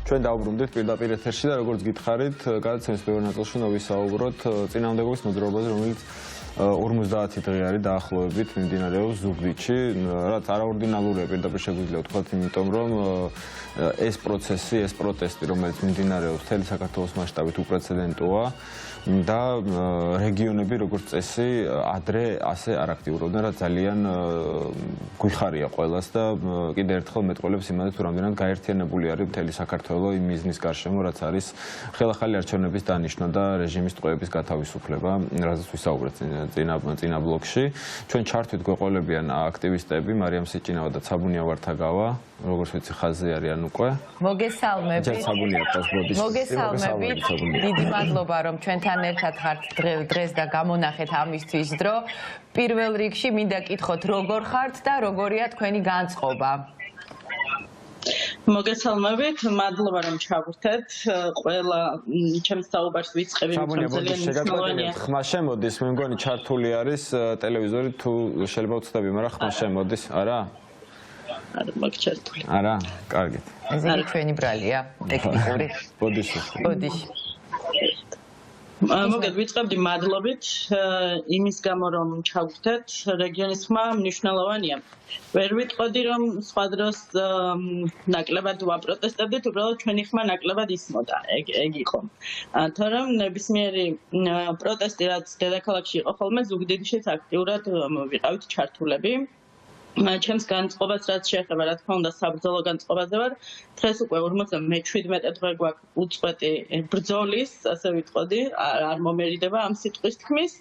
ჩვენ დავბრუნდით პირდაპირ ეთერში და როგორც გითხარით, გადაცემის პირველ ნაწილში ვისაუბროთ წინააღმდეგობის მოძრაობაზე, რომელიც 50 დღე არის დაახლოებით მიმდინარეობს ზუგდიდში, რაც არაორდინალურია პირდაპირ შეგვიძლია ვთქვათ, იმიტომ რომ ეს პროცესი, ეს პროტესტი, რომელიც მიმდინარეობს მთელი საქართველოს მასშტაბით უპრეცედენტოა და რეგიონები როგორც წესი ადრე ასე არ აქტიურობდნენ, რაც ძალიან გვიხარია ყველას და კიდევ ერთხელ მეტყველებს იმაზე თუ რამდენად გაერთიანებული არის მთელი საქართველო იმ მიზნის გარშემო, რაც არის ხელახალი არჩევნების დანიშვნა და რეჟიმის ტყვეების გათავისუფლება, რაზეც ვისაუბრეთ წინა ბლოკში. ჩვენ ჩართვით გვეყოლებიან აქტივისტები, მარიამ სიჭინავა და ცაბუნია ვართაგავა, როგორც ვიცი ხაზზე არიან უკვე. მოგესალმებით. მოგესალმებით. დიდი მადლობა რომ ჩვენთან ერთად ხართ დღეს და გამონახეთ ამისთვის დრო. პირველ რიგში მინდა კითხოთ როგორ ხართ და როგორია თქვენი განწყობა? მოგესალმებით, მადლობა რომ ჩაგვერთეთ. ყველა ჩემს საუბარს ვიწყები, ძალიან მნიშვნელოვანია. ხმა შემოდის, მე მგონი ჩართული არის ტელევიზორი თუ შეიძლება ვცდები, მაგრამ ხმა შემოდის, არა? არა, მაგ ჩართული. არა, კარგით. ეს იგი ჩვენი ბრალია, ტექნიკური. ბოდიში. მოგეთ ვიწყებდი მადლობით იმის გამო რომ ჩაგვერთეთ, რეგიონის ხმა მნიშვნელოვანია. ვერ ვიტყოდი რომ სხვა დროს ნაკლებად ვაპროტესტებდით, უბრალოდ ჩვენი ხმა ნაკლებად ისმოდა, ეგ იყო. თორემ ნებისმიერი პროტესტი რაც დედაქალაქში იყო ხოლმე, ზუგდიდშიც აქტიურად ვიყავით ჩართულები. ჩემს განწყობას რაც შეეხება, რა თქმა უნდა, საბრძოლო განწყობაზე ვარ. დღეს უკვე 57 დღე გვაქვს უწყვეტი ბრძოლის, ასე ვიტყოდი, არ მომერიდება ამ სიტყვის თქმის.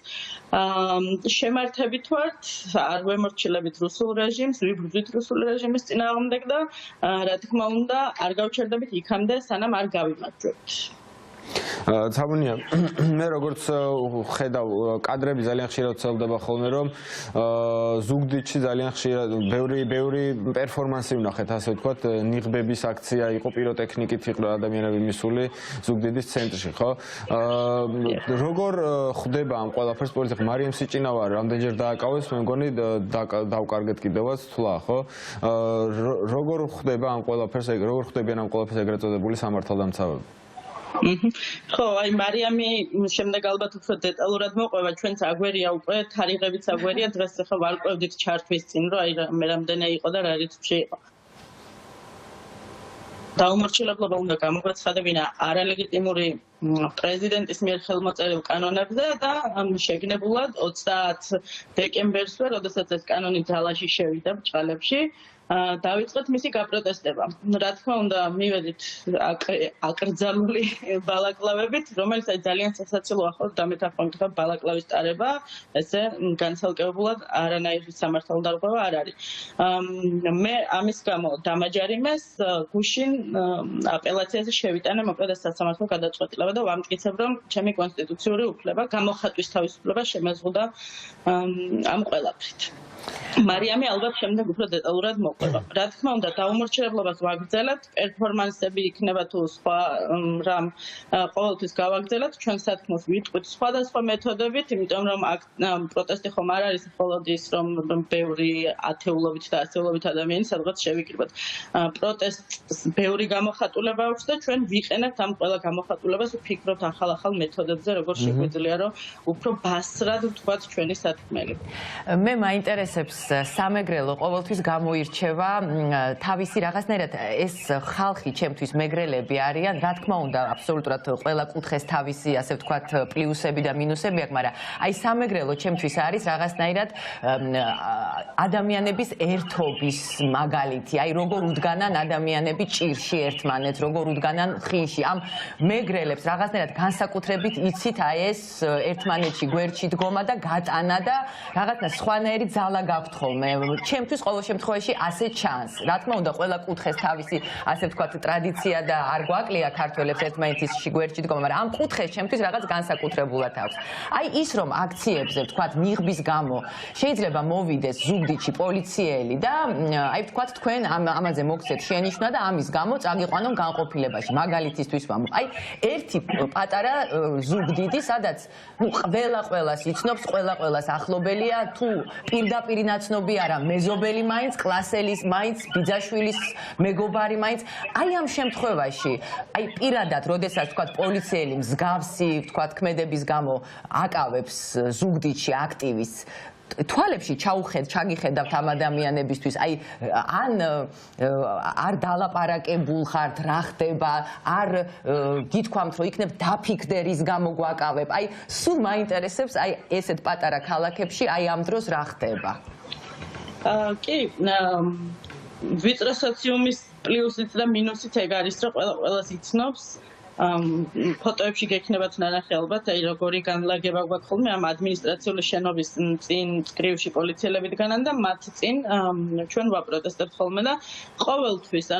შემართებით ვართ, არ ვემორჩილებით რუსულ რეჟიმს, ვიბრძვით რუსულ რეჟიმის წინააღმდეგ და რა თქმა უნდა, არ გავჩერდებით იქამდე, სანამ არ გავიმარჯვებთ. ცაბუნია, მე როგორც ხედავ, კადრები ძალიან ხშირად ვრცელდება ხოლმე, რომ ზუგდიდში ძალიან ხშირად ბევრი პერფორმანსი ვნახეთ, ასე ვთქვათ, ნიღბების აქცია იყო, პიროტექნიკით იყო ადამიანები მისული ზუგდიდის ცენტრში, ხო? როგორ ხვდება ამ ყველაფერს პოლიცია? მარიამ სიჭინავა რამდენჯერ დააკავეს, მე მგონი დავკარგეთ კიდევაც თვლა, ხო? როგორ ხვდება ამ ყველაფერს, როგორ ხვდებიან ამ ყველაფერს ეგრეთ წოდებული სამართალდამცავები? ხო, აი მარიამი შემდეგ ალბათ უფრო დეტალურად მოყვება, ჩვენც აგვერია უკვე, თარიღებიც აგვერია, დღეს ახლა ვარკვევდით ჩართვის წინ, რომ აი მე რამდენი იყო და რა რიცხვში იყო. დაუმორჩილებლობა უნდა გამოგვაცხადებინა არალეგიტიმური პრეზიდენტის მიერ ხელმოწერილ კანონებზე და შეგნებულად 30 დეკემბერს, როდესაც ეს კანონი ძალაში შევიდა ბრჭყალებში, დავიწყეთ მისი გაპროტესტება. რა თქმა უნდა, მივედით აკრძალული ბალაკლავებით, რომელიც ძალიან სასაცილოა ხო, დამეთანხმებით ბალაკლავის ტარება, ესე განცალკევებულად არანაირი სამართალდარღვევა არ არის. მე ამის გამო დამაჯარიმეს, გუშინ აპელაციაზე შევიტანე მოკლედ სასამართლო გადაწყვეტილება და ვამტკიცებ, რომ ჩემი კონსტიტუციური უფლება, გამოხატვის თავისუფლება შემეზღუდა ამ ყველაფრით. მარიამი ალბათ შემდეგ უფრო დეტალურად მოყვება. რა თქმა უნდა, დაუმორჩილებლობას ვაგრძელებთ, პერფორმანსები იქნება თუ სხვა რამ ყოველთვის გავაგრძელებთ, ჩვენ სათქმოს ვიტყვით სხვადასხვა მეთოდებით, იმიტომ რომ პროტესტი ხომ არ არის მხოლოდ ის, რომ ბევრი ათეულობით და ასეულობით ადამიანი სადღაც შევიკრიბოთ. პროტესტს ბევრი გამოხატულება აქვს და ჩვენ ვიყენებთ ამ ყველა გამოხატულებას, ვფიქრობთ ახალ მეთოდებზე, როგორ შეგვიძლია რომ უფრო ბასრად ვთქვათ ჩვენი სათქმელი. მე მაინტერესებს სამეგრელო ყოველთვის გამოირჩევა თავისი რაღაცნაირად ეს ხალხი ჩემთვის მეგრელები არიან, რა თქმა უნდა, აბსოლუტურად ყველა კუთხეს თავისი, ასე ვთქვათ, პლუსები და მინუსები აქვს, მაგრამ აი სამეგრელო ჩემთვის არის რაღაცნაირად ადამიანების ერთობის მაგალითი, აი როგორ უდგანან ადამიანები ჭირში ერთმანეთს, როგორ უდგანან ხილში. ამ მეგრელებს რაღაცნაირად განსაკუთრებით იცით აი ეს ერთმანეთში გვერდში დგომა და გატანა და რაღაცნა სხვანაირი ძალა გაქვთ ხოლმე. ჩემთვის ყოველ შემთხვევაში ასე ჩანს. რა თქმა უნდა, ყველა კუთხეს თავისი, ასე ვთქვათ, ტრადიცია და არ გვაკლია ქართველებს ერთმანეთის გვერდში დგომა, მაგრამ ამ კუთხეს ჩემთვის რაღაც განსაკუთრებულად აქვს. აი ის რომ აქციებზე, ვთქვათ, ნიღბის გამო შეიძლება მოვიდეს ზუგდიდში პოლიციელი და აი ვთქვათ, თქვენ ამაზე მოგცეთ შენიშვნა და ამის გამო წაგიყვანონ განყოფილებაში. მაგალითისთვის ვამბობ. აი ერთი პატარა ზუგდიდი, სადაც ყველას იცნობს, ყველას ახლობელია, თუ პირდაპირ ზედაპირი ნაცნობი არა, მეზობელი მაინც, კლასელის მაინც, ბიძაშვილის მეგობარი მაინც. აი ამ შემთხვევაში, აი პირადად, როდესაც თქვა პოლიციელი მსგავსი, თქვა ქმედების გამო აკავებს ზუგდიდში აქტივისტს, თვალებში ჩაგიხედავთ ამ ადამიანებისთვის, აი ან არ დალაპარაკებულ ხართ, რა ხდება, არ გითქვამთ, რომ იქნებ დაფიქრდე რის გამო გვაკავებ. აი სულ მაინტერესებს აი ესეთ პატარა ქალაქებში აი ამ დროს რა ხდება. კი, ვიწრო სოციუმის პლუსით და მინუსით ეგ არის, რომ ყველას იცნობს. ფოტოებში გექნებათ ნანახი ალბათ, აი როგორი განლაგება გვაქვს ხოლმე ამ ადმინისტრაციული შენობის წინ წკრივში პოლიციელები დგანან და მათ წინ ჩვენ ვაპროტესტებთ ხოლმე და ყოველთვის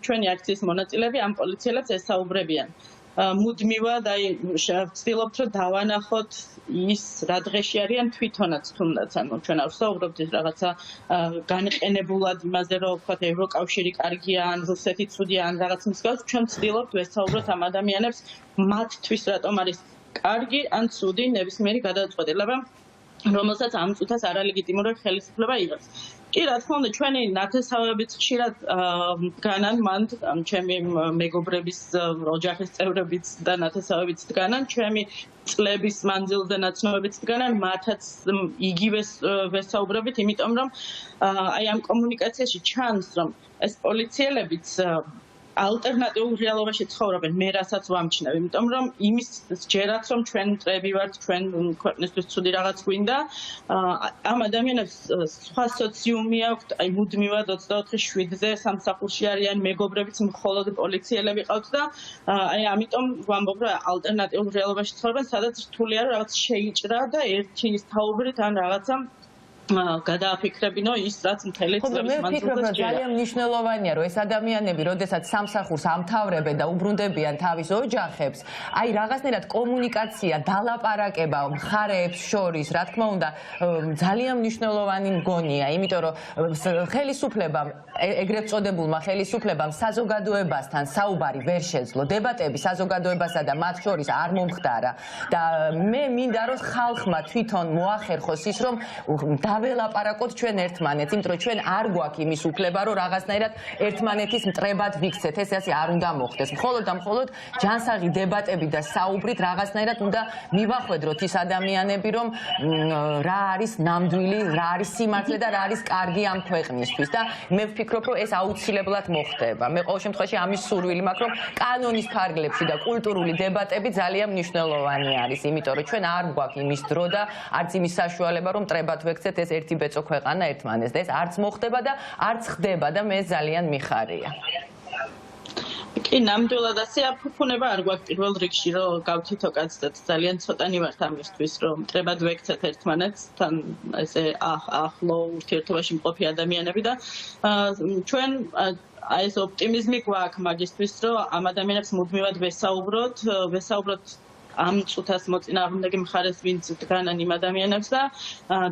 ჩვენი აქციის მონაწილეები ამ პოლიციელებს ესაუბრებიან. მუდმივად აი ვცდილობთ რომ დავანახოთ ის რა დღეში არიან თვითონაც თუნდაც ანუ ჩვენ არ ვსაუბრობთ ის რაღაცა განყენებულად იმაზე რომ ვთქვათ ევროკავშირი კარგია ან რუსეთი ცუდია ან რაღაც მსგავს ჩვენ ვცდილობთ ვესაუბროთ ამ ადამიანებს მათთვის რატომ არის კარგი ან ცუდი ნებისმიერი გადაწყვეტილება რომელსაც ამ წუთას არალეგიტიმური ხელისუფლება იღებს. კი, რა თქმა უნდა, ჩვენი ნათესავებიც ხშირად დგანან მანდ, ჩემი მეგობრების ოჯახის წევრებიც და ნათესავებიც დგანან, ჩემი წლების მანძილზე ნაცნობებიც დგანან, მათაც იგივეს ვესაუბრებით, იმიტომ რომ აი ამ კომუნიკაციაში ჩანს, რომ ეს პოლიციელებიც ალტერნატიულ რეალობაში ცხოვრობენ, მე რასაც ვამჩნევ, იმიტომ რომ იმის ჯერაც რომ ჩვენ მტრები ვართ, ჩვენ ქვეყნისთვის ცუდი რაღაც გვინდა, ამ ადამიანებს სხვა სოციუმი აქვთ, აი მუდმივად 24/7-ზე სამსახურში არიან, მეგობრებიც მხოლოდ პოლიციელები ყავთ და აი ამიტომ ვამბობ, რომ ალტერნატიულ რეალობაში ცხოვრობენ, სადაც რთულია რომ რაღაც შეიჭრა და ერთი თაუბრით ან რაღაცა გადააფიქრებინო ის რაც მთელი წლების მანძილზე ძალიან მნიშვნელოვანია რომ ეს ადამიანები როდესაც სამსახურს ამთავრებენ და უბრუნდებიან თავის ოჯახებს აი რაღაცნაირად კომუნიკაცია დალაპარაკება მხარეებს შორის რა თქმა უნდა ძალიან მნიშვნელოვანი მგონია იმიტომ რომ ხელისუფლებამ ეგრეთ წოდებულმა ხელისუფლებამ საზოგადოებასთან საუბარი ვერ შეძლო დებატები საზოგადოებასა და მათ შორის არ მომხდარა და მე მინდა რომ ხალხმა თვითონ მოახერხოს ის რომ ველაპარაკოთ ჩვენ ერთმანეთს, იმიტომ რომ ჩვენ არ გვაქვს იმის უფლება, რომ რაღაცნაირად ერთმანეთის მტრებად ვიქცეთ, ეს ასე არ უნდა მოხდეს. მხოლოდ და მხოლოდ ჯანსაღი დებატები და საუბრით რაღაცნაირად უნდა მივახვედროთ ის ადამიანები, რომ რა არის ნამდვილი, რა არის სიმართლე და რა არის კარგი ამ ქვეყნისთვის და მე ვფიქრობ, რომ ეს აუცილებლად მოხდება. მე ყოველ შემთხვევაში ამის სურვილი მაქვს, რომ კანონის ფარგლებში და კულტურული დებატები ძალიან მნიშვნელოვანი არის, იმიტომ რომ ჩვენ არ გვაქვს იმის დრო და არც იმის საშუალება, რომ მტრებად ვექცეთ ეს ერთი ბეწო ქვეყანა ერთმანეთს და ეს არც მოხდება და არც ხდება და მე ძალიან მიხარია. კი, ნამდვილად ასეა ფუფუნება არ გვაქვს პირველ რიგში რომ გავთითო კაცდეთ ძალიან ცოტანი ვართ ამისთვის რომ მტრებად ვექცეთ ერთმანეთს თან ესე ახლო ურთიერთობაში მყოფი ადამიანები და ჩვენ აი ეს ოპტიმიზმი გვაქვს მაგისთვის რომ ამ ადამიანებს მუდმივად ვესაუბროთ ამ წუთას მოწინააღმდეგე მხარეს ვინც დგანან იმ ადამიანებს და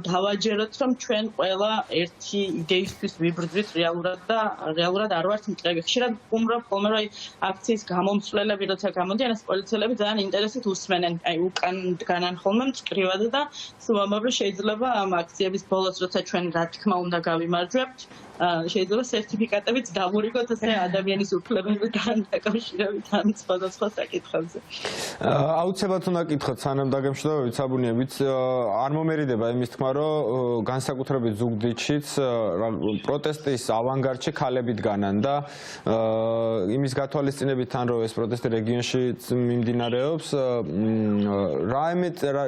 დავაჯეროთ რომ ჩვენ ყველა ერთი იდეისთვის ვიბრძვით რეალურად არ ვართ მტრები. ხშირად ვუმრობ ხოლმე რომ აქციის გამომცვლელები როცა გამოდიან ეს პოლიციელები ძალიან ინტერესით უსმენენ აი უკან დგანან ხოლმე მწკრივად და ვამბობ რომ შეიძლება ამ აქციების ბოლოს როცა ჩვენ რა თქმა უნდა გავიმარჯვებთ შეიძლება სერტიფიკატებიც დავურიგოთ ასე ადამიანის უფლებებთან დაკავშირებით ან სხვადასხვა საკითხებზე. აუცილებლად უნდა გითხოთ სანამ დაგემშვიდობებით საბუნიებით არ მომერიდება იმის თქმა რომ განსაკუთრებით ზუგდიდშიც პროტესტის ავანგარდში ქალები დგანან და იმის გათვალისწინებით თან რომ ეს პროტესტი რეგიონში მიმდინარეობს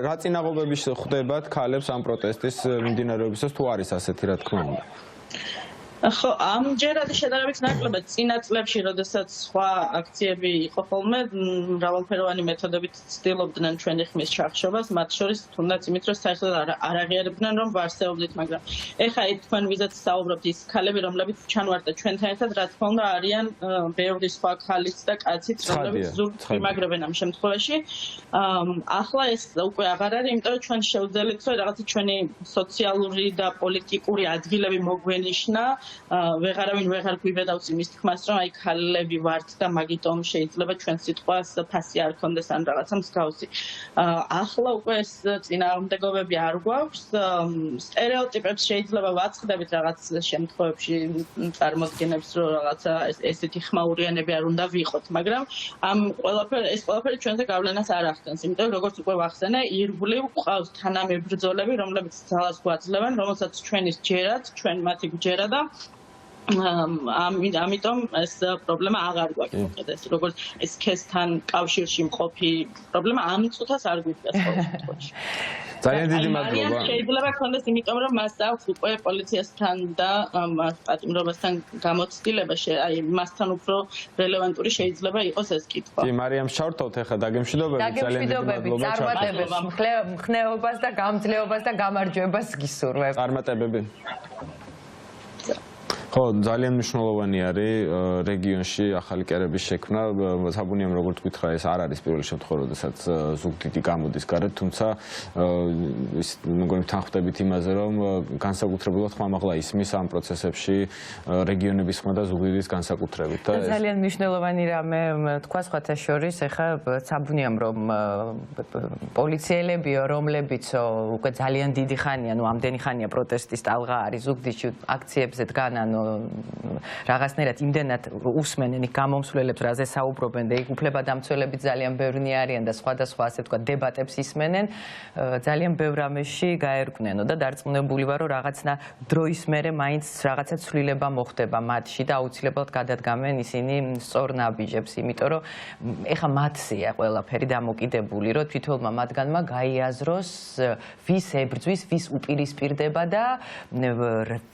რა წინაღობები ხდებათ ქალებს ამ პროტესტის მიმდინარეობისას თუ არის ასეთი რა თქმა უნდა ხო, ამჯერადი შედარებით ნაკლებად წინა წლებში, როდესაც სხვა აქციები იყო ხოლმე, მრავალფეროვანი მეთოდებით ცდილობდნენ ჩვენი ხმის ჩახშობას, მათ შორის თუნდაც იმით, რომ საერთოდ არ აღიარებდნენ, რომ ვარსეობდით, მაგრამ ეხლა თქვენ ვიზაც საუბრობთ ის ქალები, რომლებიც ჩანვართ და ჩვენთან ერთად, რა თქმა უნდა, არიან ბევრი სხვა ქალიც და კაციც, რომლებიც ზურგს იმაგრებენ ამ შემთხვევაში. ახლა ეს უკვე აღარ არის, იმიტომ რომ ჩვენ შევძელით, რომ რაღაცა ჩვენი სოციალური და პოლიტიკური ადგილები მოგვენიშნა ვეღარავინ ვეღარ გვიბედავს იმის თქმას, რომ აი ქალები ვართ და მაგიტომ შეიძლება ჩვენ სიტყვას ფასი არ ქონდეს ან რაღაცა მსგავსი. ახლა უკვე ეს წინააღმდეგობები არ გვაქვს. სტერეოტიპებს შეიძლება ვაწყდებით რაღაც შემთხვევებში წარმოდგენებს, რომ რაღაცა ესეთი ხმაურიანები არ უნდა ვიყოთ, მაგრამ ეს ყველაფერი ჩვენზე გავლენას არ ახდენს, იმიტომ როგორც უკვე ვახსენე, ირგვლივ გვყავს თანამებრძოლები, რომლებიც ძალას გვაძლევენ, რომელსაც ჩვენი სჯერათ, ჩვენ მათი გვჯერა და ამიტომ ეს პრობლემა აღარ გვაქვს მოკლედ როგორც ეს ქესთან კავშირში მყოფი პრობლემა ამ წუთას არ გვიდგას ყოველ შემთხვევაში. ძალიან დიდი მადლობა. შეიძლება ქონდეს იმიტომ რომ მას აქვს უკვე პოლიციასთან და პატიმრობასთან გამოცდილება, აი მასთან უფრო რელევანტური შეიძლება იყოს ეს კითხვა. კი, მარიამ შევრთავთ ახლა დაგემშვიდობებით, ძალიან დიდი მადლობა. წარმატებებს, მხნეობას და გამძლეობას და გამარჯვებას გისურვებ. წარმატებები. ხო, ძალიან მნიშვნელოვანი არის რეგიონში ახალი კერების შექმნა. საბუნიამ როგორც გითხრა, ეს არ არის პირველი შემთხვევა, როდესაც ზუგდიდი გამოდის გარეთ, თუმცა ის მგონი თანხმდებით იმაზე, რომ განსაკუთრებულად ხმამაღლა ისმის ამ პროცესებში რეგიონების ხმა და ზუგდიდის განსაკუთრებით. და ძალიან მნიშვნელოვანი რამე თქვა სხვათა შორის, ეხლა საბუნიამ რომ პოლიციელებიო, რომლებიც უკვე ძალიან დიდი ხანია, ამდენი ხანია პროტესტის ტალღა არის ზუგდიდში აქციებზე დგანან რაღაცნაირად იმდენად უსმენენ იქ გამომსვლელებს, რაზე საუბრობენ და იქ უფლებადამცველები ძალიან ბევრნი არიან და სხვადასხვა ასე თქვა დებატებს ისმენენ, ძალიან ბევრ რამეში გაერკვნენო და დარწმუნებული ვარ, რომ რაღაცნა დროის მერე მაინც რაღაცა ცვლილება მოხდება მათში და აუცილებლად გადადგამენ ისინი სწორ ნაბიჯებს, იმიტომ რომ ეხა მათზეა ყველაფერი დამოკიდებული, რომ თვითონმა მათგანმა გაიაზროს ვის ებრძვის, ვის უპირისპირდება და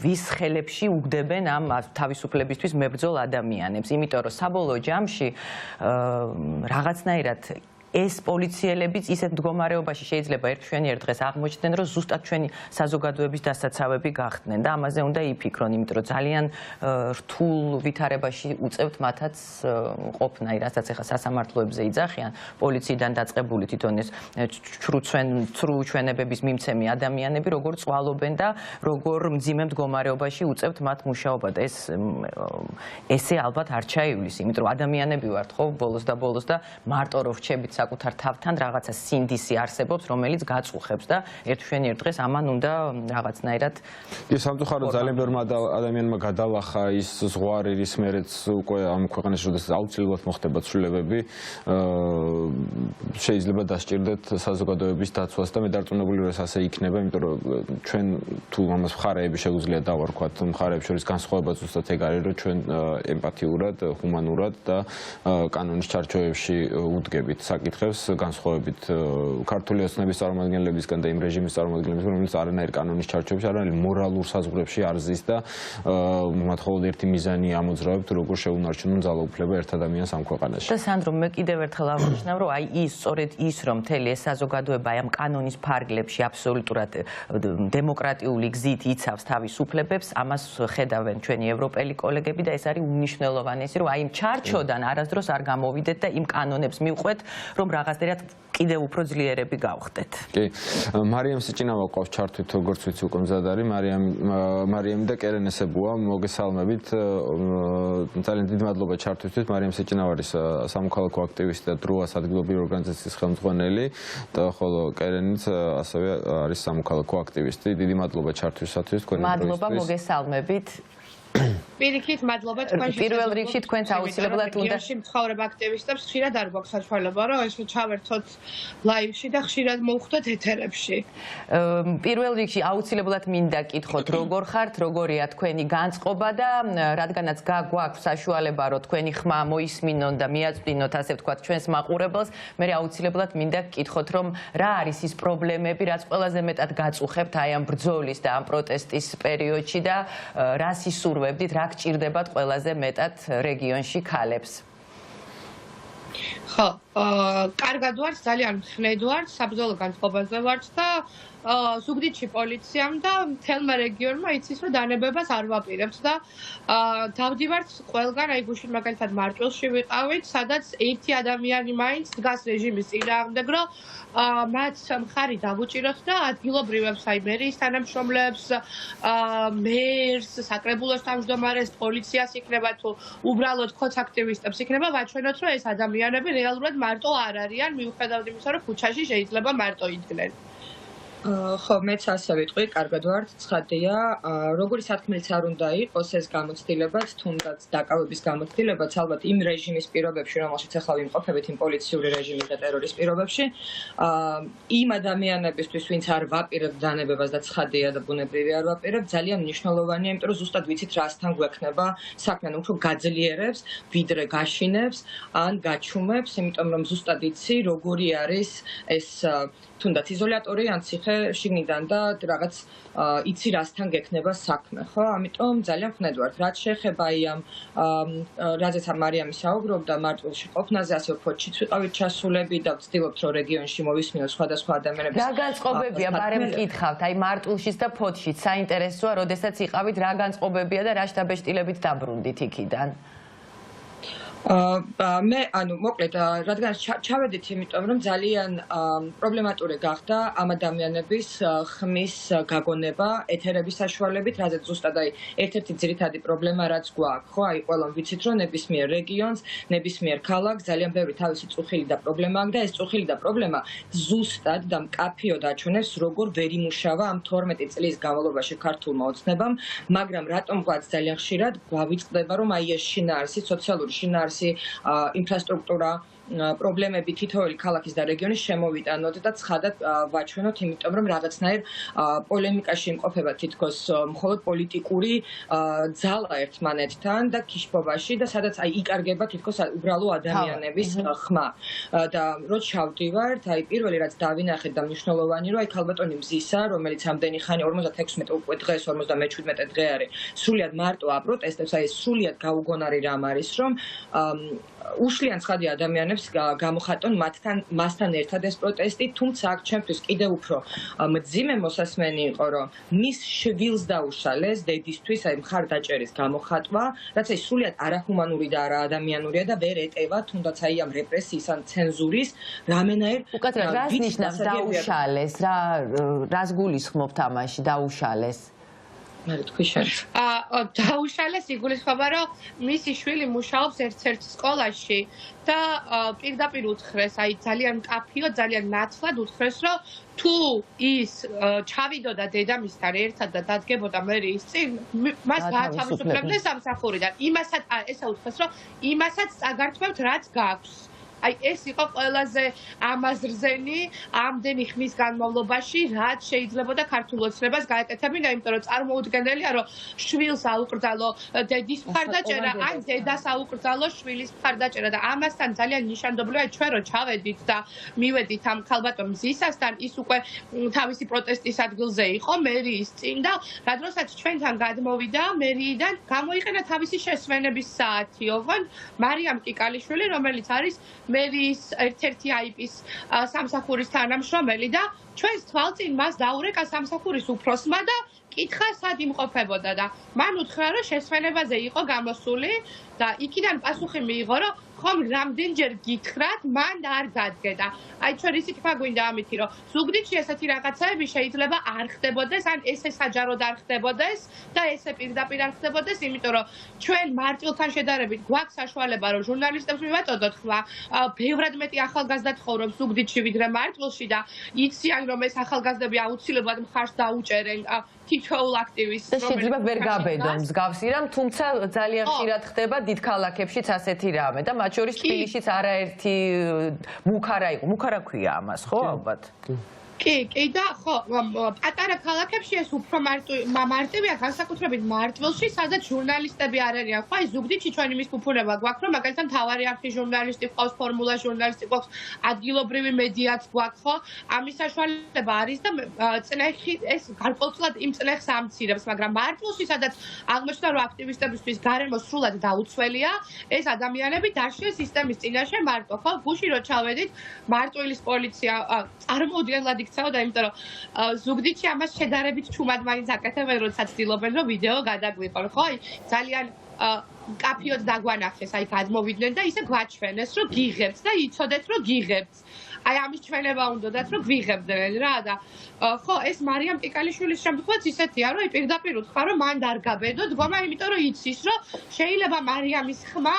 ვის ხელებში უგდებენ ამ თავისუფლებისთვის მებრძოლ ადამიანებს, იმიტომ რომ საბოლოო ჯამში რაღაცნაირად ეს პოლიციელებიც ისეთ მდგომარეობაში შეიძლება ერთ დღეს აღმოჩნდნენ, რომ ზუსტად ჩვენი საზოგადოების დასაცავები გახდნენ და ამაზე უნდა იფიქრონ, იმიტომ რომ ძალიან რთულ ვითარებაში უწევთ მათაც ყოფნა, რასაც ახლა სასამართლოებზე იძახიან, პოლიციიდან დაწყებული თვითონ ეს ცრუ ჩვენებების მიმცემი ადამიანები, როგორ წვალობენ და როგორ მძიმე მდგომარეობაში უწევთ მათ მუშაობა და ესე ალბათ არ ჩაივლის, იმიტომ რომ ადამიანები ვართ ხო ბოლოს და მარტო რო რჩებით საკუთარ თავთან რაღაცა სინდისი არსებობს, რომელიც გაწუხებს და ერთ დღეს ამან უნდა რაღაცნაირად კი, სამწუხაროდ ძალიან ბევრმა ადამიანმა გადალახა ის ზღვარი, რის მერეც უკვე ამ ქვეყანაში როდესაც აუცილებლად მოხდება ცვლილებები, შეიძლება დასჭირდეთ საზოგადოების დაცვას და მე დარწმუნებული ვარ, ასე იქნება, იმიტომ რომ ჩვენ თუ ამას მხარეები შეგვიძლია დავარქვათ, მხარეებს შორის განსხვავება ზუსტად ეგ არის, რომ ჩვენ ემპათიურად, ჰუმანურად და კანონის ჩარჩოებში უდგებით საკითხებს, განსხვავებით ქართული ოცნების წარმომადგენლებისგან და იმ რეჟიმის წარმომადგენლებისგან, რომელიც არანაირ კანონის ჩარჩოებში, არანაირ მორალურ საზღვრებში არ ზის და მათ მხოლოდ ერთი მიზანი ამოძრავებთ, როგორ შეუნარჩუნონ ძალაუფლება ერთ ადამიანს ამ ქვეყანაში. და სანდრო, მე კიდევ ერთხელ აღნიშნავ, რომ აი სწორედ ის, რომ მთელი ეს საზოგადოება ამ კანონის ფარგლებში აბსოლუტურად დემოკრატიული გზით იცავს თავის უფლებებს, ამას ხედავენ ჩვენი ევროპელი კოლეგები და ეს არის უნიშნელოვანესი, რომ აი იმ ჩარჩოდან არასდროს არ გამოვიდეთ და იმ კანონებს მივყვეთ, რომ რაღაცნაირად კიდევ უფრო ძლიერები გავხდეთ. კი, მარიამ სიჭინავა ყავს ჩართვით, როგორც ვიცი, უკვე მზად არის. მარიამი და კერენ ესებუა, მოგესალმებით. ძალიან დიდი მადლობა ჩართვისთვის. მარიამ სიჭინავა არის სამოქალაქო აქტივისტი და დროას ადგილობრივი ორგანიზაციის ხელმძღვანელი და ხოლო კერენიც ასევე არის სამოქალაქო აქტივისტი. დიდი მადლობა ჩართვისათვის, თქვენი დროისთვის. მადლობა, მოგესალმებით. პირიქით მადლობა თქვენს პირველ რიგში თქვენს აუცილებლად უნდა მცხოვრებ აქტივისტებს ხშირად არ გვაქვს საშუალება რომ ეს ჩავერთოთ ლაივში და ხშირად მოვხვდეთ ეთერებში. პირველ რიგში აუცილებლად მინდა კითხოთ როგორ ხართ, როგორია თქვენი განწყობა და რადგანაც გაგვაქვს საშუალება რომ თქვენი ხმა მოისმინონ და მიაწვდინოთ ასე ვთქვათ ჩვენს მაყურებელს, მე აუცილებლად მინდა კითხოთ რომ რა არის ის პრობლემები, რაც ყველაზე მეტად გაწუხებთ აი ამ ბრძოლის და ამ პროტესტის პერიოდში და რას ისურვებდით, რა გჭირდებათ ყველაზე მეტად რეგიონში ქალებს? ხო, კარგად ვართ, ძალიან მხნედ ვართ, საბრძოლო განწყობაზე ვართ და ზუგდიდში პოლიციამ და მთელმა რეგიონმა იცის, რომ დანებებას არ ვაპირებთ და დავდივართ ყველგან, აი გუშინ მაგალითად მარტვილში ვიყავით, სადაც ერთი ადამიანი მაინც დგას რეჟიმის წინააღმდეგ, რომ მათ მხარი დავუჭიროთ და ადგილობრივებს, აი მერიის თანამშრომლებს, მერს, საკრებულოს თავმჯდომარეს, პოლიციას იქნება თუ უბრალოდ ქოც აქტივისტებს იქნება ვაჩვენოთ, რომ ეს ადამიანები რეალურად მარტო არ არიან, მიუხედავად იმისა, რომ ქუჩაში შეიძლება მარტო იდგნენ. ხო, მეც ასე ვიტყვი, კარგად ვარ, ცხადია. Როგორი სათქმელიც არ უნდა იყოს ეს გამოცდილებაც, თუნდაც დაკავების გამოცდილებაც, ალბათ იმ რეჟიმის პირობებში, რომელშიც ახლა ვიმყოფებით, იმ პოლიციური რეჟიმის და ტერორის პირობებში, იმ ადამიანებისთვის, ვინც არ ვაპირებთ დანებებას და ცხადია და ბუნებრივი არ ვაპირებთ, ძალიან მნიშვნელოვანია, იმიტომ რომ ზუსტად ვიცით რასთან გვექნება საქმე, უფრო გაძლიერებს, ვიდრე გაშინებს ან გაჩუმებს, იმიტომ რომ ზუსტად იცი, როგორი არის ეს თუნდაც იზოლატორი ან ციხე შიგნიდან და რაღაც იცი რასთან გექნება საქმე, ხო? ამიტომ ძალიან ვნედვართ, რაც შეეხება ამ რაზეც მარიამი საუბრობდა მარტვილში ყოფნაზე, ასე ფოთშიც ვიყავით ჩასულები და ვცდილობთ რომ რეგიონში მოვისმინოთ სხვადასხვა ადამიანებს. რა განწყობებია, ბარემ მკითხავთ, აი მარტვილშიც და ფოთშიც, საინტერესოა, როდესაც იყავით, რა განწყობებია და რა შტაბეშტილებით დაბრუნდით იქიდან? მე ანუ მოკლედ რადგან ჩავედით იმიტომ რომ ძალიან პრობლემატური გახდა ამ ადამიანების ხმის გაგონება ეთერების საშუალებით, რაზეც ზუსტად აი ერთ-ერთი ძირითადი პრობლემა რაც გვაქვს, ხო, აი ყველამ ვიცით რომ ნებისმიერ რეგიონს, ნებისმიერ ქალაქს ძალიან ბევრი თავისი წუხილი და პრობლემა აქვს და ეს წუხილი და პრობლემა ზუსტად და მკაფიოდ აჩვენებს როგორ ვერ იმუშავა ამ 12 წლის განმავლობაში ქართულმა ოცნებამ, მაგრამ რატომღაც ძალიან ხშირად გვავიწყდება რომ აი ეს შინაარსი, სოციალური შინაარსი ინფრასტრუქტურა პრობლემები თითოეული ქალაქის და რეგიონის შემოვიტანოთ და ცხადად ვაჩვენოთ, იმიტომ რომ რაღაცნაირ პოლემიკაში იმყოფება თითქოს მხოლოდ პოლიტიკური ძალა ერთმანეთთან და ქიშბობაში და სადაც აი იკარგება თითქოს უბრალო ადამიანების ხმა. და რო ჩავდივართ, აი პირველი რაც დავინახეთ და მნიშვნელოვანი რომ აი ქალბატონი მზისა, რომელიც ამდენი ხანი 56 უკვე დღეს 57 დღე არის, სრულიად მარტო აპროტესტებს, აი სრულიად გაუგონარი რამ არის, რომ უშლიან ცხადია ადამიანებს გამოხატონ მასთან ერთად ეს პროტესტი, თუმცა აქ ჩემთვის კიდევ უფრო მძიმე მოსასმენი იყო, რომ მის შვილს დაუშალეს დედისთვის, აი მხარდაჭერის გამოხატვა, რაც აი სრულიად არაჰუმანური და არაადამიანურია და ვერ ეტევა, თუნდაც აი ამ რეპრესიის ან ცენზურის რამენაირ უკაცრავად რას ნიშნავს დაუშალეს, რას გულისხმობთ ამაში დაუშალეს? დაუშალეს იგულისხმება, რომ მისი შვილი მუშაობს ერთ-ერთ სკოლაში და პირდაპირ უთხრეს, აი ძალიან მკაფიო, ძალიან ნათლად უთხრეს, რომ თუ ის ჩავიდოდა დედამისთან ერთად და დადგებოდა მერიის წინ, მას გაათავისუფლებდნენ სამსახურიდან. იმასაც ესა უთხრეს, რომ იმასაც წაგართმევთ, რაც გაქვს. აი ეს იყო ყველაზე ამაზრზენი ამდენი ხნის განმავლობაში, რაც შეიძლებოდა ქართულ ოცნებას გაეკეთებინა, იმიტომ რომ წარმოუდგენელია, რომ შვილს აუკრძალო დედის მხარდაჭერა, ან დედას აუკრძალო შვილის მხარდაჭერა და ამასთან ძალიან ნიშანდობლივია ჩვენ რო ჩავედით და მივედით ამ ქალბატონ მზისასთან, ის უკვე თავისი პროტესტის ადგილზე იყო მერიის წინ და რა დროსაც ჩვენთან გადმოვიდა მერიიდან, გამოიყენა თავისი შესვენების საათი, ოღონ მარიამ კიკალიშვილი, რომელიც არის მერიის ერთ-ერთი აიპის სამსახურის თანამშრომელი და ჩვენს თვალწინ მას დაურეკა სამსახურის უფროსმა და კითხა სად იმყოფებოდა და მან უთხრა რომ შესვენებაზე იყო გამოსული და იქიდან პასუხი მიიღო რომ ხომ რამდენჯერ გითხრათ მან არ დადგედა. აი ჩვენ ისიც გვაგვინდა ამითი რომ ზუგდიდში ესეთი რაღაცაები შეიძლება არ ხდებოდეს ან ესე საჯაროდ არ ხდებოდეს და ესე პირდაპირ არ ხდებოდეს, იმიტომ რომ ჩვენ მარტვილთან შედარებით გვაქვს საშუალება რომ ჟურნალისტებს მივაწოდოთ ხმა, ბევრად მეტი ახალგაზრდა ცხოვრობს ზუგდიდში ვიდრე მარტვილში და იციან რომ ეს ახალგაზრდები აუცილებლად მხარს დაუჭერენ თითოეულ აქტივისტს, შეიძლება ვერ გაბედონ მსგავსი რამ, თუმცა ძალიან ხშირად ხდება დიდ ქალაქებშიც ასეთი რამე და მათ შორის თბილისშიც არაერთი მუქარა იყო. მუქარა ქვია ამას, ხო, ალბათ? კი და ხო, პატარა ქალაქებში ეს უფრო მარტივია, განსაკუთრებით მარტვილში, სადაც ჟურნალისტები არ არიან. ხო, აი ზუგდიდში ჩვენი მის ფუფუნება გვაქვს, რომ მაგალითად მთავარი არხის ჟურნალისტი ყავს, ფორმულა ჟურნალისტი ყავს, ადგილობრივი მედიაც გვაქვს, ხო? ამის საშუალება არის და წნეხი ეს გარკვეულწილად იმ წნეხს ამცირებს, მაგრამ მარტვილში, სადაც აღმოჩნდა, რომ აქტივისტებისთვის გარემო სრულად დაუცველია, ეს ადამიანები დაშლეს სისტემის წინაშე მარტო, ხო? გუშინ რო ჩავედით, მარტვილის პოლიცია წარმოუდგენლად იქცეოდა, იმიტომ რომ ზუგდიდში ამას შედარებით ჩუმად მაინც აკეთებენ, როდესაც ცდილობენ რომ ვიდეო გადაგვიყონ, ხო? ძალიან კაფიოდ დაგვანახეს, აი გადმოვიდნენ და ისე გვაჩვენეს, რომ გიღებთ და იცოდეთ, რომ გიღებთ. აი ამის ჩვენება უნდათ, რომ გვიღებდნენ რა და ხო, ეს მარიამ პიკალიშვილის შემთხვევაც ისეთია, რომ პირდაპირ უთხრა, რომ მან არ გაბედო დგომა, იმიტომ რომ იცის, რომ შეიძლება მარიამის ხმა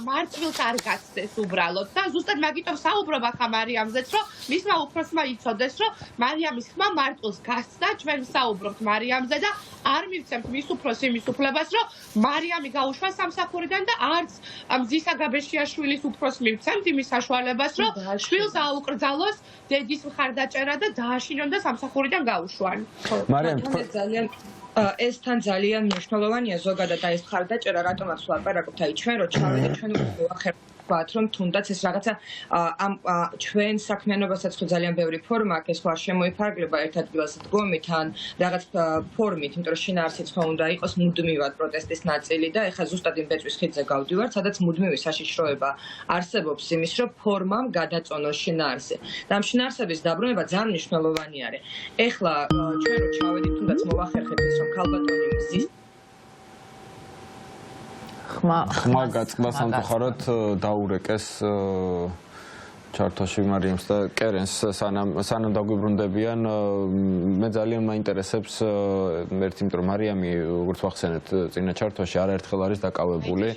მარტვილს არ გაცდეს უბრალოდ და ზუსტად მაგიტომ საუბრობ ახლა მარიამზეც, რომ მისმა უფროსმა იცოდეს, რომ მარიამის ხმა მარტვილს გაცდა, ჩვენ საუბრობთ მარიამზე და არ მივცემთ მის უფროს იმის უფლებას, რომ მარიამი გაუშვა სამსახურიდან და არც მზისა გაბეშიაშვილის უფროს მივცემთ იმის საშუალებას, რომ შვილს აუკრძალოს დედის მხარდაჭერა და დააშინონ და სამსახურიდან გაუშვან. მარიამ, ეს თან ძალიან მნიშვნელოვანია ზოგადად აი ეს მხარდაჭერა რატომაც ვაპარაკობთ აი ჩვენ რო ჩავედით ჩვენ ვახერხებთ რომ თუნდაც ეს რაღაცა ამ ჩვენ საქმიანობასაც ხო ძალიან ბევრი ფორმა აქვს ეს ხო არ შემოიფარგლება ერთ ადგილას დგომით ან რაღაც ფორმით იმიტომ რომ შინაარსიც ხო უნდა იყოს მუდმივად პროტესტის ნაწილი და ეხლა ზუსტად იმ ბეჭვის ხიდზე გავდივართ სადაც მუდმივი საშიშროება არსებობს იმის რომ ფორმამ გადაწონოს შინაარსი და ამ შინაარსების დაბრუნება ძალიან მნიშვნელოვანი არის ეხლა ჩვენ რო ჩავედით თუნდაც მოვახერხებთ ის რომ ქალბატონი მზის ხმა გაწყდა სამწუხაროდ დაურეკეს ჩართოში მარიამს და კერენს სანამ დაგვიბრუნდებიან მე ძალიან მაინტერესებს ერთი იმიტომ რომ მარიამი როგორც ვახსენეთ წინა ჩართოში არაერთხელ არის დაკავებული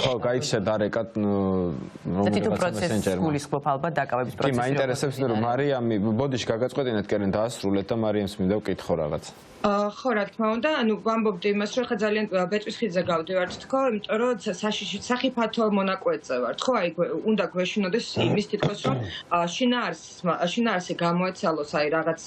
ხო გაიქცა დარეკა რომელიღაცა მესენჯერმა გულისხმობ ალბათ დაკავების პროცესი კი მაინტერესებს რომ მარიამი ბოდიში გაგაწყვეტინეთ კერენ დაასრულეთ და მარიამს მინდა ვკითხო რაღაც ხო, რა თქმა უნდა, ანუ ვამბობდი იმას, რომ ხა ძალიან ბეჭვის ხიდზე გავდივართ თქო, იმიტომ რომ სახიფათო მონაკვეთზე ვართ, ხო, აი უნდა გვეშინოდეს იმის თითქოს რომ შინაარსი გამოეცალოს, აი რაღაც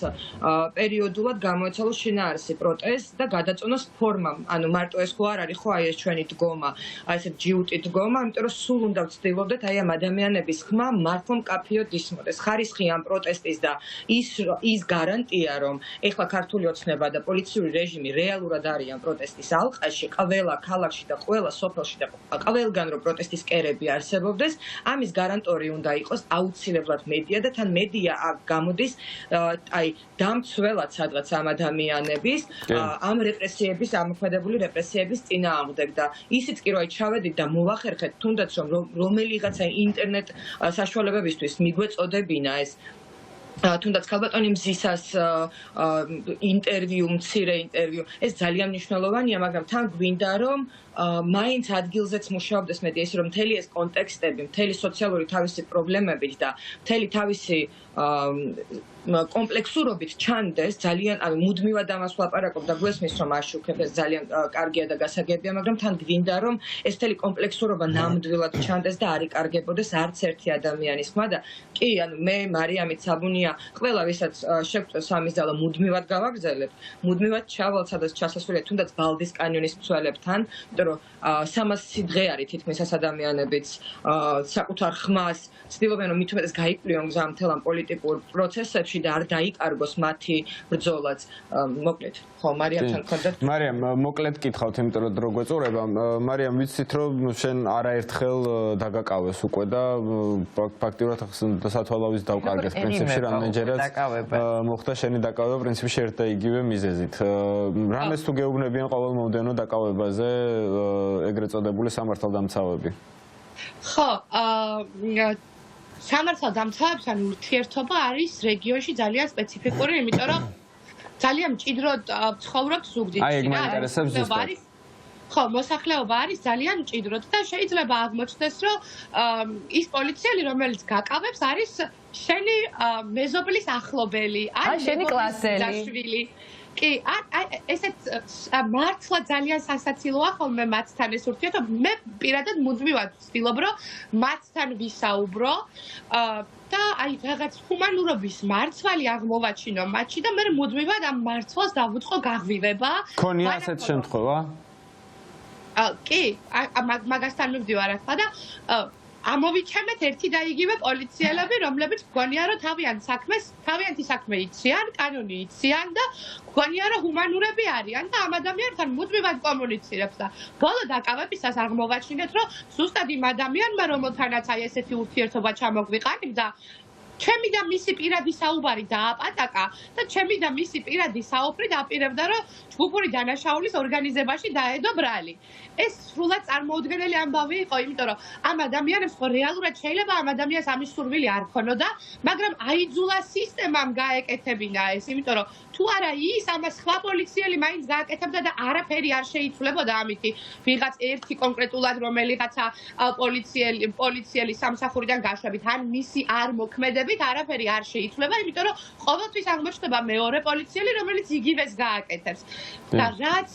პერიოდულად გამოეცალოს შინაარსი პროტესტ და გადაწონოს ფორმამ. ანუ მარტო ეს ხო არ არის, ხო, აი ეს ჩვენი დგომა, აი ესე ჯიუტი დგომა, იმიტომ რომ სულ უნდა ვცდილობდეთ აი ამ ადამიანების ხმა მართლა მკაფიოდ ისმოდეს. ხარისხი ამ პროტესტის და ის გარანტია, რომ ეხლა ქართული ოცნება და პოლიციური რეჟიმი რეალურად არის ამ პროტესტის ალყაში, ყველა ქალაქში და ყველა სოფელში და ყველგან რომ პროტესტის კერები არსებობდეს, ამის გარანტორი უნდა იყოს აუცილებლად მედია და თან მედია გამოდის აი დამცველად სადღაც ამ ადამიანების ამ რეპრესიების, ამოქმედებული რეპრესიების წინააღმდეგ და ისიც კი რომ აი ჩავედით და მოვახერხეთ თუნდაც რომ რომელიღაცა ინტერნეტ საშუალებებისთვის მიგვეწოდებინა ეს თუნდაც ქალბატონი მზისას ინტერვიუ, მცირე ინტერვიუ, ეს ძალიან მნიშვნელოვანია, მაგრამ თან გვინდა რომ მაინც ადგილზეც მუშაობდეს მედია, ისე რომ მთელი ეს კონტექსტები, მთელი სოციალური თავისი პრობლემებით და მთელი თავისი კომპლექსურობით ჩანდეს ძალიან, ანუ მუდმივად ამას ვლაპარაკობ და გვესმის რომ აშუქებ, ეს ძალიან კარგია და გასაგებია, მაგრამ თან გვინდა რომ ეს მთელი კომპლექსურობა ნამდვილად ჩანდეს და არ იკარგებოდეს არც ერთი ადამიანის ხმა და კი, ანუ მე მარიამით საბუნია, ყველა ვისაც შეგვწევს ამის ძალა მუდმივად გავაგრძელებთ, მუდმივად ჩავალთ სადაც ჩასასვლელია თუნდაც ბალდის კანიონის მცველებთან, იმიტომ რომ 300 დღე არის თითქმის ეს ადამიანებიც საკუთარ ხმას ცდილობენ რომ მით უმეტეს გაიკვლიონ გზა მთელ ამ პოლიტიკურ პროცესებში და არ დაიკარგოს მათი ბრძოლაც. მოკლედ, ხო, მარიამთან გქონდათ. მარიამ, მოკლედ გითხავთ, იმიტომ რომ დრო გვეწურება. მარიამ, ვიცით რომ შენ არაერთხელ დაგაკავეს უკვე და ფაქტიურად სათვალავის დავკარგეს პრინციპში რამდენჯერაც მოხდა შენი დაკავება პრინციპში ერთ და იგივე მიზეზით. რამეს თუ გეუბნებიან ყოველ მომდევნო დაკავებაზე ეგრეთ წოდებული სამართალდამცავები? ხო, სამართალდამცავებთან ურთიერთობა არის რეგიონში ძალიან სპეციფიკური, იმიტომ რომ ძალიან მჭიდროდ ცხოვრობთ ზუგდიდში. აი, ეგ მაინტერესებს ზუსტად. ხო, მოსახლეობა არის ძალიან მჭიდროდ და შეიძლება აღმოჩნდეს, რომ ის პოლიციელი, რომელიც გაკავებს, არის შენი მეზობლის ახლობელი, ან შენი კლასელი. კი, ესეც მართლა ძალიან სასაცილოა ხოლმე მათთან ეს ურთიერთობა. მე პირადად მუდმივად ვცდილობ, რომ მათთან ვისაუბრო და აი რაღაც ჰუმანურობის მარცვალი აღმოვაჩინო მათში და მე მუდმივად ამ მარცვალს დავუწყო გაღვივება. ქონია ასეთ შემთხვევა? კი, მაგასთან მივდივარ ახლა და ამოვიჩემეთ ერთი და იგივე პოლიციელები, რომლებიც გქონია რომ თავიანთი საქმე იციან, კანონი იციან და გქონია რომ ჰუმანურები არიან და ამ ადამიანთან მუდმივად კომუნიცირებს და ბოლო დაკავებისას აღმოვაჩინეთ, რომ ზუსტად იმ ადამიანმა, რომელთანაც აი ესეთი ურთიერთობა ჩამოგვიყალიბდა, ჩემი და მისი პირადი საუბარი დააპატაკა და ჩემი და მისი პირადი საუბარი დაპირებდა, რომ ჯგუფური დანაშაულის ორგანიზებაში დაედო ბრალი. ეს სრულად წარმოუდგენელი ამბავი იყო, იმიტომ რომ ამ ადამიანებს ხო რეალურად შეიძლება ამ ადამიანს ამის სურვილი არ ქონოდა, მაგრამ აიძულა სისტემამ გაეკეთებინა ეს, იმიტომ რომ თუ არა ის ამას სხვა პოლიციელი მაინც გააკეთებდა და არაფერი არ შეიცვლებოდა ამითი ვიღაც ერთი კონკრეტულად რომელიღაცა პოლიციელი სამსახურიდან გაშვებით ან მისი არ მოქმედებით არაფერი არ შეიცვლება, იმიტომ რომ ყოველთვის აღმოჩნდება მეორე პოლიციელი, რომელიც იგივეს გააკეთებს. და რაც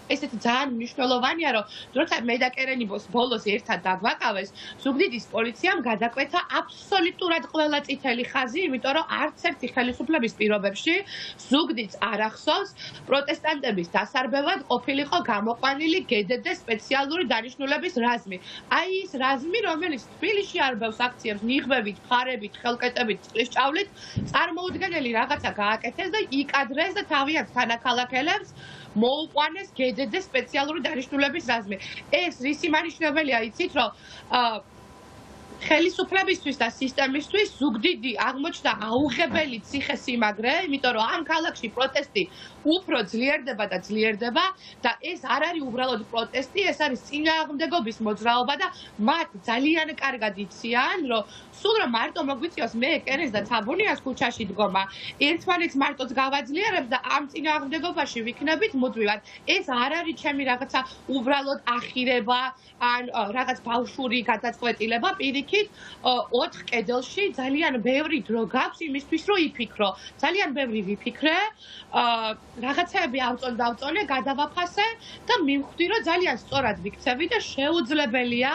ესეთი ძალიან მნიშვნელოვანია, რომ როცა მე და კერენი ბოლოს ერთად დაგვაკავეს, ზუგდიდის პოლიციამ გადაკვეთა აბსოლუტურად ყველა წითელი ხაზი, იმიტომ რომ არც ერთი ხელისუფლების პირობებში ზუგდიდს არ ახსოვს პროტესტანტების დასარბევად ყოფილიყო გამოყვანილი GDD სპეციალური დანიშნულების რაზმი. აი ის რაზმი, რომელიც თბილისში არბევს აქციებს ნიღბებით, მხარებით, ხელკეტებით, წყლის ჭავლით, წარმოუდგენელი რაღაცა გააკეთეს და იკადრეს და თავიანთ თანაქალაქელებს მოუყვანეს GDD სპეციალური დანიშნულების რაზმი. ეს რისი მანიშნებელია, იცით, რომ ხელისუფლებისთვის და სისტემისთვის ზუგდიდი აღმოჩნდა აუღებელი ციხესიმაგრე, იმიტომ რომ ამ ქალაქში პროტესტი უფრო ძლიერდება და ძლიერდება და ეს არ არის უბრალოდ პროტესტი, ეს არის წინააღმდეგობის მოძრაობა და მათ ძალიან კარგად იციან, რომ სულ რომ მარტო მოგვიწიოს მე კერენს და თაბუნიას ქუჩაში დგომა, ერთმანეთს მარტოც გავაძლიერებს და ამ წინააღმდეგობაში ვიქნებით მუდმივად. ეს არ არის ჩემი რაღაცა უბრალოდ ახირება ან რაღაც ბავშვური გადაწყვეტილება, პირიქით 4 კედელში ძალიან ბევრი დრო გაქვს იმისთვის, რომ იფიქრო. ძალიან ბევრი ვიფიქრე, რაღაცები ავწონე, გადავაფასე და მივხვდი, რომ ძალიან სწორად ვიქცევი და შეუძლებელია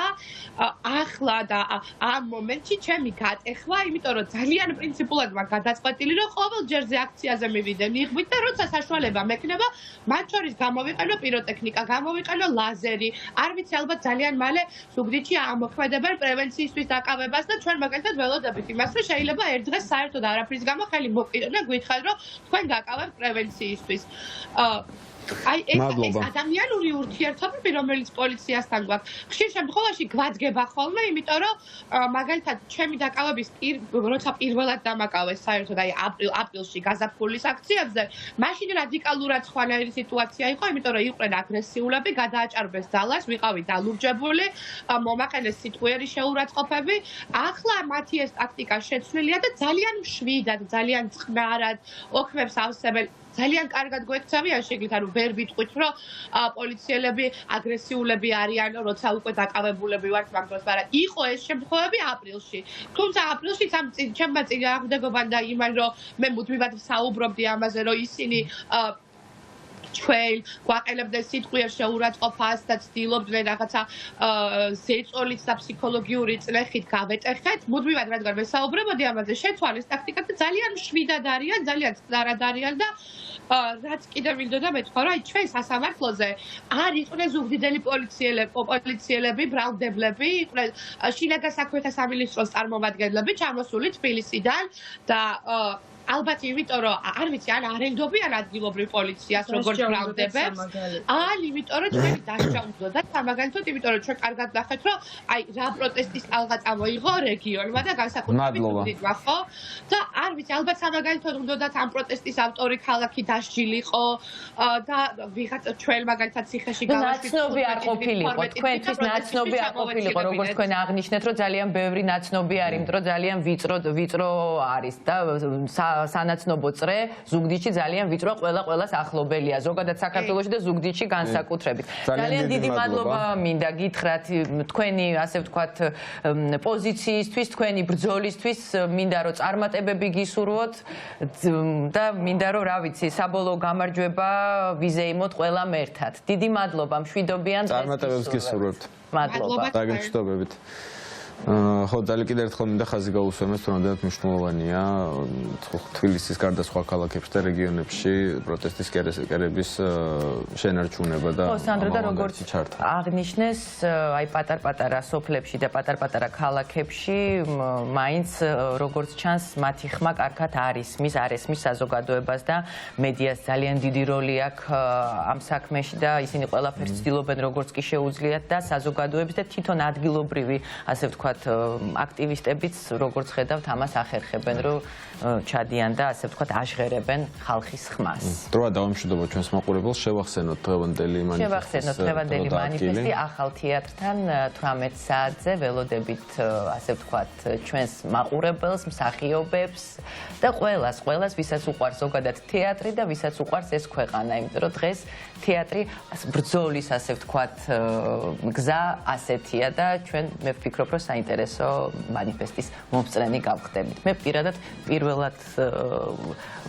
ახლა და ამ მომენტში ჩემი გატეხვა, იმიტომ რომ ძალიან პრინციპულად მაქვს გადაწყვეტილი, რომ ყოველ ჯერზე აქციაზე მივიდე ნიღბით და როცა საშუალება მექნება, მათ შორის გამოვიყენო პიროტექნიკა, გამოვიყენო ლაზერი. არ ვიცი, ალბათ ძალიან მალე ზუგდიდში ამოქმედებენ პრევენციისთვის დაკავებას და ჩვენ მაგალითად ველოდებით იმას, რომ შეიძლება ერთ დღეს საერთოდ არაფრის გამო ხელი მოკიდო და გვითხრათ, რომ თქვენ გაკავებთ პრევენციისთვის. აი ეს ადამიანური ურთიერთობები, რომელიც პოლიციასთან გვაქვს, ხშირ შემთხვევაში გვაძგება ხოლმე, იმიტომ რომ მაგალითად ჩემი დაკავების როცა პირველად დამაკავეს საერთოდ აი აპრილში გაზაფხულის აქციებზე, მაშინ რადიკალურად სხვანაირი სიტუაცია იყო, იმიტომ რომ იყვნენ აგრესიულები, გადააჭარბეს ძალას, ვიყავი დალურჯებული, მომაყენეს სიტყვიერი შეურაცხყოფები. ახლა მათი ეს ტაქტიკა შეცვლილია და ძალიან მშვიდად, ძალიან წყნარად ოქმებს ავსებენ. ძალიან კარგად გვექცევიან შეგიძლიათ, ანუ ვერ ვიტყვით, რომ პოლიციელები აგრესიულები არიან, როცა უკვე დაკავებულები ვართ მაგ დროს, მაგრამ იყო ეს შემთხვევები აპრილში. თუმცა აპრილშიც ამ ჩემმა წინააღმდეგობამ და იმან, რომ მე მუდმივად ვსაუბრობდი ამაზე, რომ ისინი ჩვენ გვაყენებდნენ სიტყვიერ შეურაცხყოფას და ცდილობდნენ რაღაცა ზეწოლით და ფსიქოლოგიური წლეხით გავეტეხეთ. მუდმივად რადგან ვესაუბრებოდი ამაზე, შეცვალეს ტაქტიკა და ძალიან მშვიდად არიან, ძალიან წნარად არიან და რაც კიდევ მინდოდა მეთქვა, რომ აი ჩვენ სასამართლოზე არ იყვნენ ზუგდიდელი პოლიციელები, ბრალდებლები, იყვნენ შინაგან საქმეთა სამინისტროს წარმომადგენლები, ჩამოსული თბილისიდან და ალბათ იმიტომ რომ არ ვიცი ან არენდობიან ადგილობრივ პოლიციას როგორც ბრალდებებს ან იმიტომ რომ ჩვენი დასჯა უნდა სამაგალითოდ იმიტომ რომ ჩვენ კარგად ნახეთ რომ აი რა პროტესტის ტალღა წამოიღო რეგიონმა და განსაკუთრებით ზუგდიდმა ხო და არ ვიცი ალბათ სამაგალითოდ უნდა ამ პროტესტის ავტორი ქალაქი დასჯილიყო და ვიღაც ჩვენ მაგალითად ციხეში გავაშვით ნაცნობი არ ყოფილიყო თქვენთვის ნაცნობი არ ყოფილიყო როგორც თქვენ აღნიშნეთ რომ ძალიან ბევრი ნაცნობი არის იმიტომ რომ ძალიან ვიწრო არის და სანაცნობო წრე ზუგდიდში ძალიან ვიწრო ყველას ახლობელია ზოგადად საქართველოში და ზუგდიდში განსაკუთრებით. ძალიან დიდი მადლობა მინდა გითხრათ თქვენი ასე ვთქვათ პოზიციისთვის, თქვენი ბრძოლისთვის, მინდა რომ წარმატებები გისურვოთ და მინდა რომ რა ვიცი, საბოლოო გამარჯვება ვიზეიმოთ ყველამ ერთად. დიდი მადლობა, მშვიდობიან დღეს. წარმატებებს გისურვებთ. მადლობა. დაგემშვიდობებით. ხო, ძალიან კიდევ ერთხელ მინდა ხაზი გაუსვამეს, რომ რამდენად მნიშვნელოვანია თბილისის გარდა სხვა ქალაქებში და რეგიონებში პროტესტის კერების შენარჩუნება და ხო, სანდრო და როგორც აღნიშნეს, აი პატარ-პატარა სოფლებში და პატარ-პატარა ქალაქებში მაინც როგორც ჩანს, მათი ხმა კარგად არ ესმის საზოგადოებას და მედიას ძალიან დიდი როლი აქვს ამ საქმეში და ისინი ყველაფერს ცდილობენ როგორც კი შეუძლიათ და საზოგადოების და თვითონ ადგილობრივი, ასე ვთქვათ, ვთქვათ, აქტივისტებიც როგორც ხედავთ, ამას ახერხებენ, რომ ჩადიან და ასე ვთქვათ, აჟღერებენ ხალხის ხმას. დროა დავამშვიდობოთ ჩვენს მაყურებელს, შევახსენოთ დღევანდელი მანიფესტი ახალ თეატრთან 18 საათზე ველოდებით, ასე ვთქვათ, ჩვენს მაყურებელს, მსახიობებს და ყველას, ვისაც უყვარს ზოგადად თეატრი და ვისაც უყვარს ეს ქვეყანა, იმიტომ რომ დღეს თეატრი ბრძოლის, ასე ვთქვათ, გზა ასეთია და ჩვენ მე ვფიქრობ, რომ საინტერესო მანიფესტის მომსწრენი გავხდებით. მე პირადად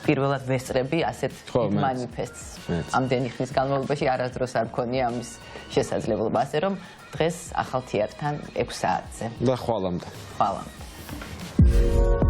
პირველად ვესწრები ასეთ მანიფესტს. ამდენი ხნის განმავლობაში არასდროს არ მქონია ამის შესაძლებლობა, ასე რომ დღეს ახალ თეატრთან 6 საათზე. და ხვალამდე. ხვალამდე.